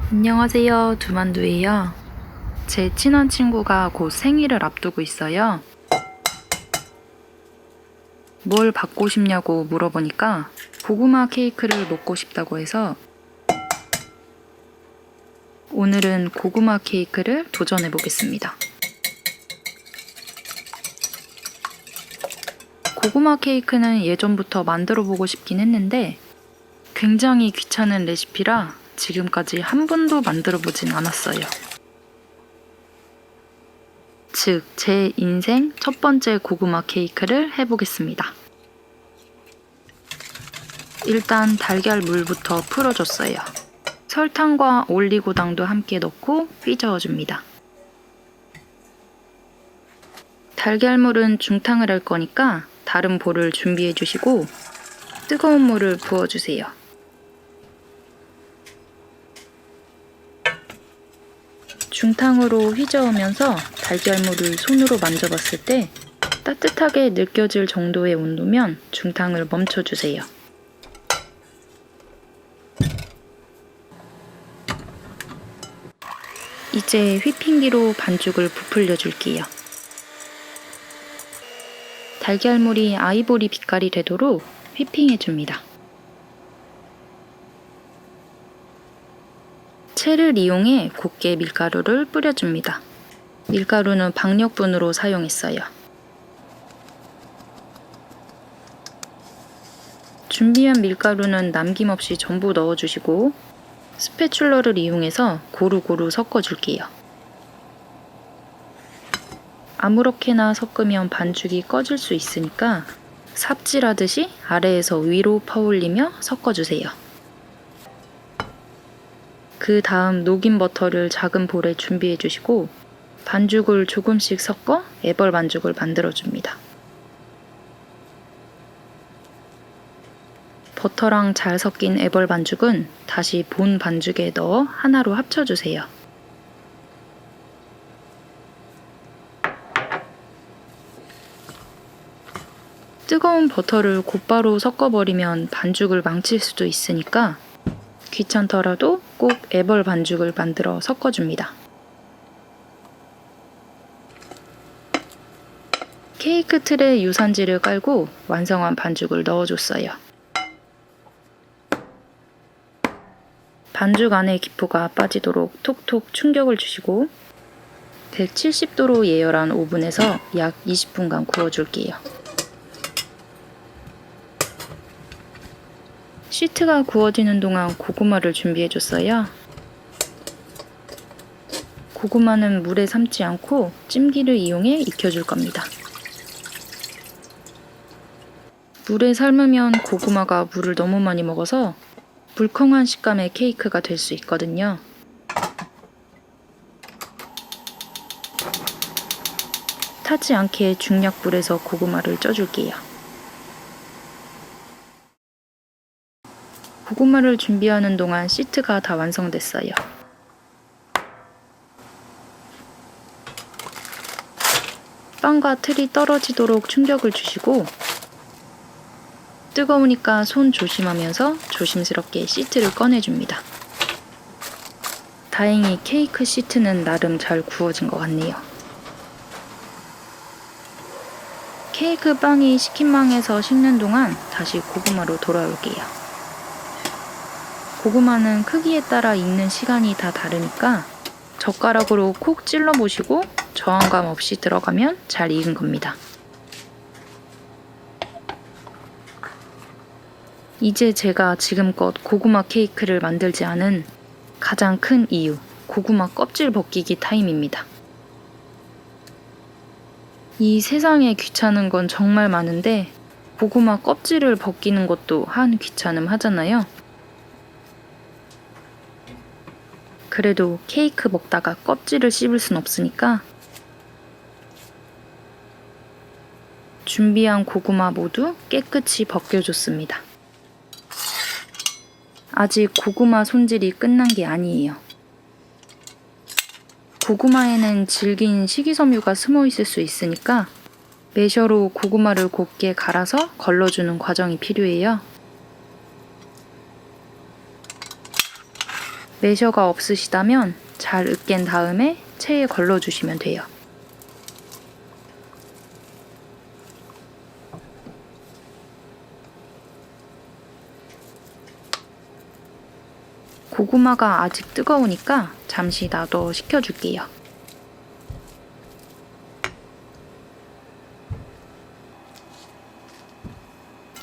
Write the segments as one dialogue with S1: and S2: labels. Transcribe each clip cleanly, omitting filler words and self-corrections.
S1: 안녕하세요, 두만두예요. 제 친한 친구가 곧 생일을 앞두고 있어요. 뭘 받고 싶냐고 물어보니까 고구마 케이크를 먹고 싶다고 해서 오늘은 고구마 케이크를 도전해 보겠습니다. 고구마 케이크는 예전부터 만들어 보고 싶긴 했는데 굉장히 귀찮은 레시피라 지금까지 한 번도 만들어 보진 않았어요. 즉, 제 인생 첫 번째 고구마 케이크를 해보겠습니다. 일단 달걀 물부터 풀어줬어요. 설탕과 올리고당도 함께 넣고 휘저어줍니다. 달걀물은 중탕을 할 거니까 다른 볼을 준비해 주시고 뜨거운 물을 부어주세요. 중탕으로 휘저으면서 달걀물을 손으로 만져봤을 때 따뜻하게 느껴질 정도의 온도면 중탕을 멈춰주세요. 이제 휘핑기로 반죽을 부풀려 줄게요. 달걀물이 아이보리 빛깔이 되도록 휘핑해줍니다. 채를 이용해 곱게 밀가루를 뿌려줍니다. 밀가루는 박력분으로 사용했어요. 준비한 밀가루는 남김없이 전부 넣어주시고 스패츌러를 이용해서 고루고루 섞어줄게요. 아무렇게나 섞으면 반죽이 꺼질 수 있으니까 삽질하듯이 아래에서 위로 퍼올리며 섞어주세요. 그 다음 녹인 버터를 작은 볼에 준비해 주시고 반죽을 조금씩 섞어 애벌 반죽을 만들어줍니다. 버터랑 잘 섞인 애벌 반죽은 다시 본 반죽에 넣어 하나로 합쳐주세요. 뜨거운 버터를 곧바로 섞어버리면 반죽을 망칠 수도 있으니까 귀찮더라도 꼭 애벌 반죽을 만들어 섞어줍니다. 케이크 틀에 유산지를 깔고 완성한 반죽을 넣어줬어요. 반죽 안에 기포가 빠지도록 톡톡 충격을 주시고 170도로 예열한 오븐에서 약 20분간 구워줄게요. 시트가 구워지는 동안 고구마를 준비해줬어요. 고구마는 물에 삶지 않고 찜기를 이용해 익혀줄 겁니다. 물에 삶으면 고구마가 물을 너무 많이 먹어서 물컹한 식감의 케이크가 될 수 있거든요. 타지 않게 중약불에서 고구마를 쪄줄게요. 고구마를 준비하는 동안 시트가 다 완성됐어요. 빵과 틀이 떨어지도록 충격을 주시고 뜨거우니까 손 조심하면서 조심스럽게 시트를 꺼내줍니다. 다행히 케이크 시트는 나름 잘 구워진 것 같네요. 케이크 빵이 식힌망에서 식는 동안 다시 고구마로 돌아올게요. 고구마는 크기에 따라 익는 시간이 다 다르니까 젓가락으로 콕 찔러보시고 저항감 없이 들어가면 잘 익은 겁니다. 이제 제가 지금껏 고구마 케이크를 만들지 않은 가장 큰 이유, 고구마 껍질 벗기기 타임입니다. 이 세상에 귀찮은 건 정말 많은데 고구마 껍질을 벗기는 것도 한 귀찮음 하잖아요. 그래도 케이크 먹다가 껍질을 씹을 순 없으니까 준비한 고구마 모두 깨끗이 벗겨줬습니다. 아직 고구마 손질이 끝난 게 아니에요. 고구마에는 질긴 식이섬유가 숨어 있을 수 있으니까 매셔로 고구마를 곱게 갈아서 걸러주는 과정이 필요해요. 매셔가 없으시다면 잘 으깬 다음에 체에 걸러주시면 돼요. 고구마가 아직 뜨거우니까 잠시 놔둬 식혀줄게요.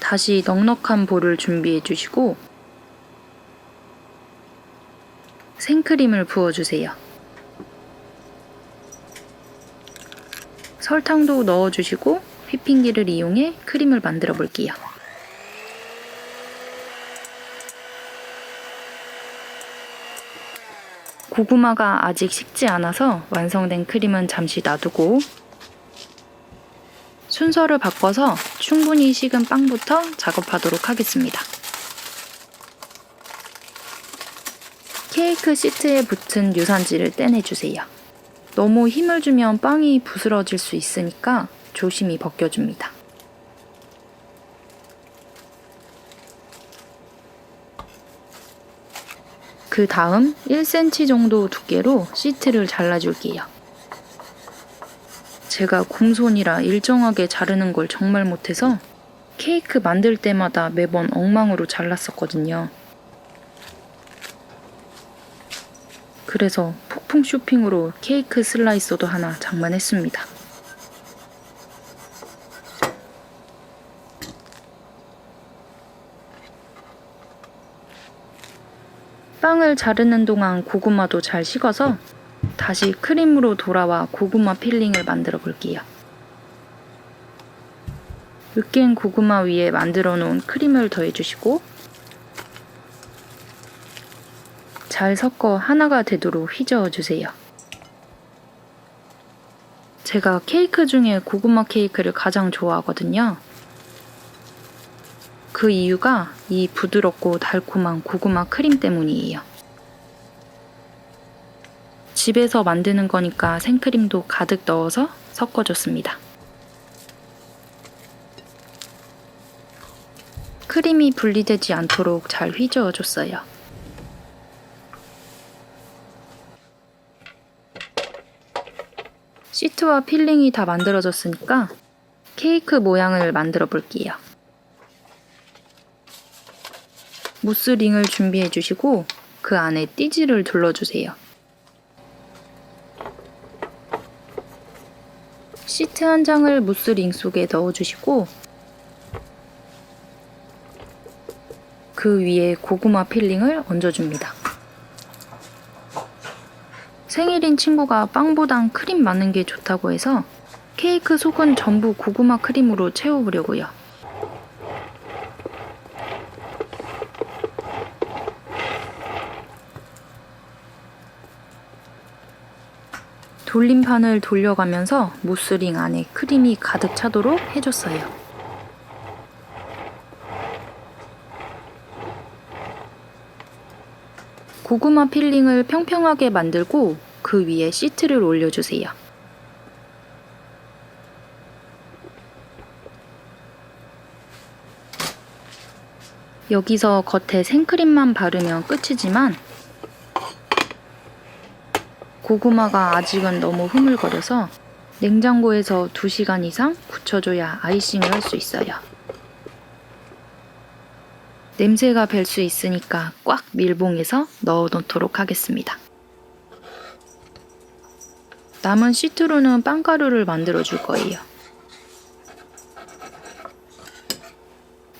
S1: 다시 넉넉한 볼을 준비해 주시고 생크림을 부어주세요. 설탕도 넣어주시고 휘핑기를 이용해 크림을 만들어 볼게요. 고구마가 아직 식지 않아서 완성된 크림은 잠시 놔두고 순서를 바꿔서 충분히 식은 빵부터 작업하도록 하겠습니다. 케이크 시트에 붙은 유산지를 떼내주세요. 너무 힘을 주면 빵이 부스러질 수 있으니까 조심히 벗겨줍니다. 그 다음 1cm 정도 두께로 시트를 잘라줄게요. 제가 곰손이라 일정하게 자르는 걸 정말 못해서 케이크 만들 때마다 매번 엉망으로 잘랐었거든요. 그래서 폭풍 쇼핑으로 케이크 슬라이서도 하나 장만했습니다. 빵을 자르는 동안 고구마도 잘 식어서 다시 크림으로 돌아와 고구마 필링을 만들어 볼게요. 으깬 고구마 위에 만들어 놓은 크림을 더해주시고 잘 섞어 하나가 되도록 휘저어 주세요. 제가 케이크 중에 고구마 케이크를 가장 좋아하거든요. 그 이유가 이 부드럽고 달콤한 고구마 크림 때문이에요. 집에서 만드는 거니까 생크림도 가득 넣어서 섞어줬습니다. 크림이 분리되지 않도록 잘 휘저어줬어요. 시트와 필링이 다 만들어졌으니까 케이크 모양을 만들어 볼게요. 무스링을 준비해 주시고 그 안에 띠지를 둘러주세요. 시트 한 장을 무스링 속에 넣어주시고 그 위에 고구마 필링을 얹어줍니다. 생일인 친구가 빵보단 크림 많은 게 좋다고 해서 케이크 속은 전부 고구마 크림으로 채워보려고요. 돌림판을 돌려가면서 무스링 안에 크림이 가득 차도록 해줬어요. 고구마 필링을 평평하게 만들고 그 위에 시트를 올려주세요. 여기서 겉에 생크림만 바르면 끝이지만 고구마가 아직은 너무 흐물거려서 냉장고에서 2시간 이상 굳혀줘야 아이싱을 할 수 있어요. 냄새가 별 수 있으니까 꽉 밀봉해서 넣어 놓도록 하겠습니다. 남은 시트로는 빵가루를 만들어 줄 거예요.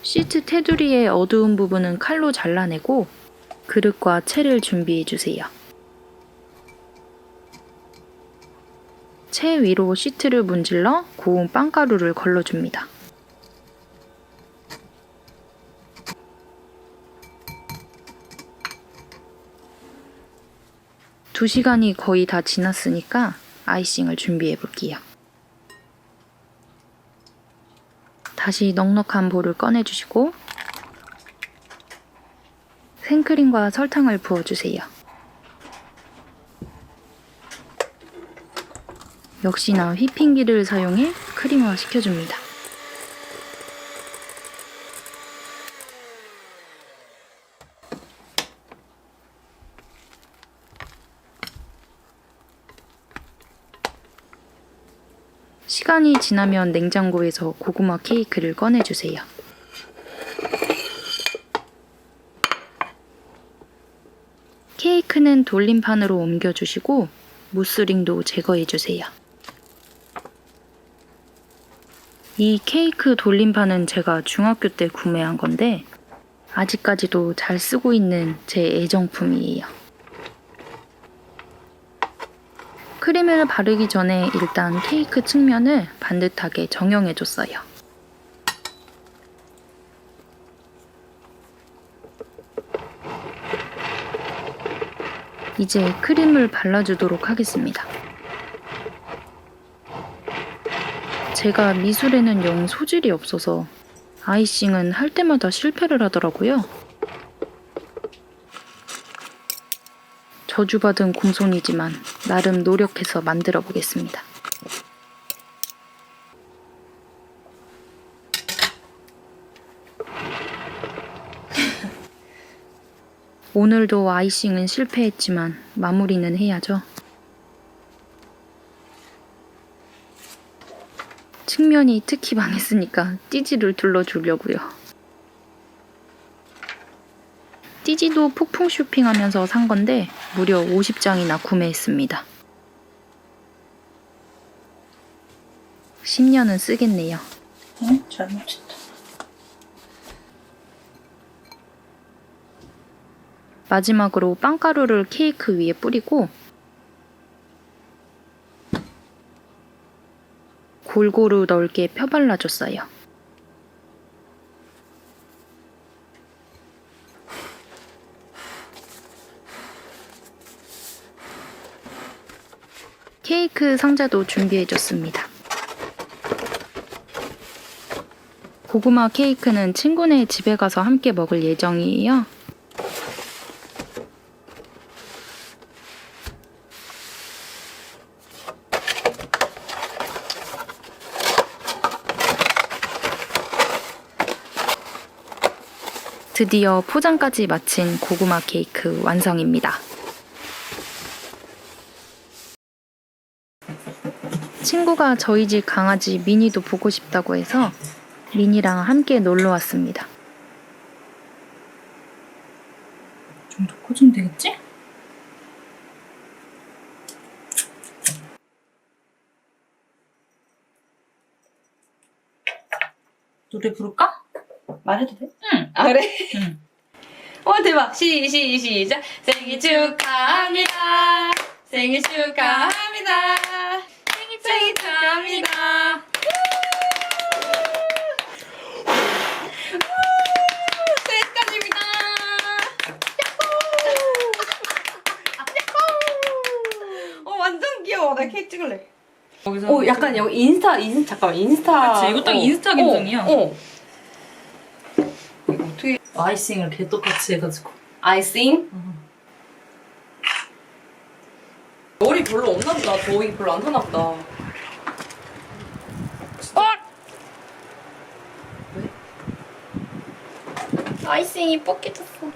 S1: 시트 테두리의 어두운 부분은 칼로 잘라내고 그릇과 채를 준비해 주세요. 채 위로 시트를 문질러 고운 빵가루를 걸러줍니다. 두 시간이 거의 다 지났으니까 아이싱을 준비해 볼게요. 다시 넉넉한 볼을 꺼내주시고 생크림과 설탕을 부어주세요. 역시나 휘핑기를 사용해 크림화 시켜줍니다. 시간이 지나면 냉장고에서 고구마 케이크를 꺼내주세요. 케이크는 돌림판으로 옮겨주시고 무스링도 제거해주세요. 이 케이크 돌림판은 제가 중학교 때 구매한 건데 아직까지도 잘 쓰고 있는 제 애정품이에요. 크림을 바르기 전에 일단 케이크 측면을 반듯하게 정형해줬어요. 이제 크림을 발라주도록 하겠습니다. 제가 미술에는 영 소질이 없어서 아이싱은 할 때마다 실패를 하더라고요. 저주받은 공손이지만 나름 노력해서 만들어 보겠습니다. 오늘도 아이싱은 실패했지만 마무리는 해야죠. 측면이 특히 망했으니까 띠지를 둘러주려고요. 띠지도 폭풍 쇼핑하면서 산 건데 무려 50장이나 구매했습니다. 10년은 쓰겠네요.
S2: 잘 맞췄다.
S1: 마지막으로 빵가루를 케이크 위에 뿌리고 골고루 넓게 펴발라줬어요. 케이크 상자도 준비해줬습니다. 고구마 케이크는 친구네 집에 가서 함께 먹을 예정이에요. 드디어 포장까지 마친 고구마 케이크 완성입니다. 친구가 저희 집 강아지 미니도 보고 싶다고 해서 미니랑 함께 놀러 왔습니다.
S2: 좀 더 커지면 되겠지? 노래 부를까?
S3: 말해도 돼?
S2: 응.
S3: 아 그래?
S2: 응.
S3: 대박. 시작. 생일 축하합니다. 생일 축하합니다. 생일 축하합니다. 생일까지입니다. 완전 귀여워. 나 케이크 찍을래.
S2: 거기서
S3: 약간 여기 인스타 잠깐만 인스타.
S2: 그치, 이거 딱 인스타 감성이야.
S3: 이거 어떻게
S2: 아이싱을 개떡같이 해가지고.
S3: 아이싱? 열이 별로 없나 보다. 더위 별로 안 타나 보다. 왜? 아이싱이 뻑개졌어.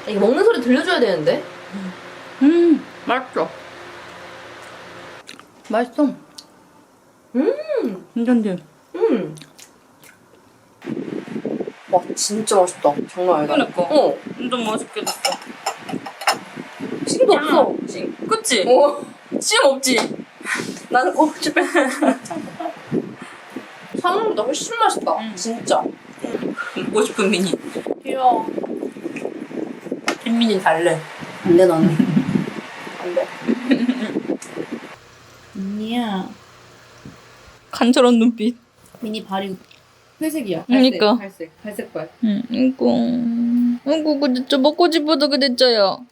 S3: 이게 먹는 소리 들려줘야 되는데.
S2: 맛있어. 맛있어. 괜찮지?
S3: 와 진짜 맛있다. 장난 아니다.
S2: 그러니까.
S3: 어.
S2: 완전 맛있게 됐어.
S3: 침도 없어. 침.
S2: 그치?
S3: 침 없지. 나는 침 뺐어. 사는보다 훨씬 맛있다. 진짜.
S2: 먹고 싶은 미니.
S3: 귀여워.
S2: 찐미니 달래.
S3: 안 돼 나는. 안 돼.
S2: 미니야. 간절한 눈빛.
S3: 미니 발이 회색이야.
S2: 그러니까.
S3: 갈색 발.
S2: 이거. 아이고 그랬죠. 먹고 싶어서 그랬죠요.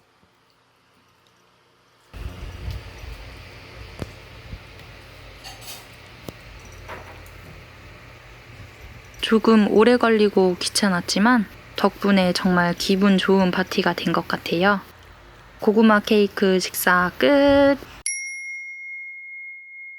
S1: 조금 오래 걸리고 귀찮았지만 덕분에 정말 기분 좋은 파티가 된 것 같아요. 고구마 케이크 식사 끝!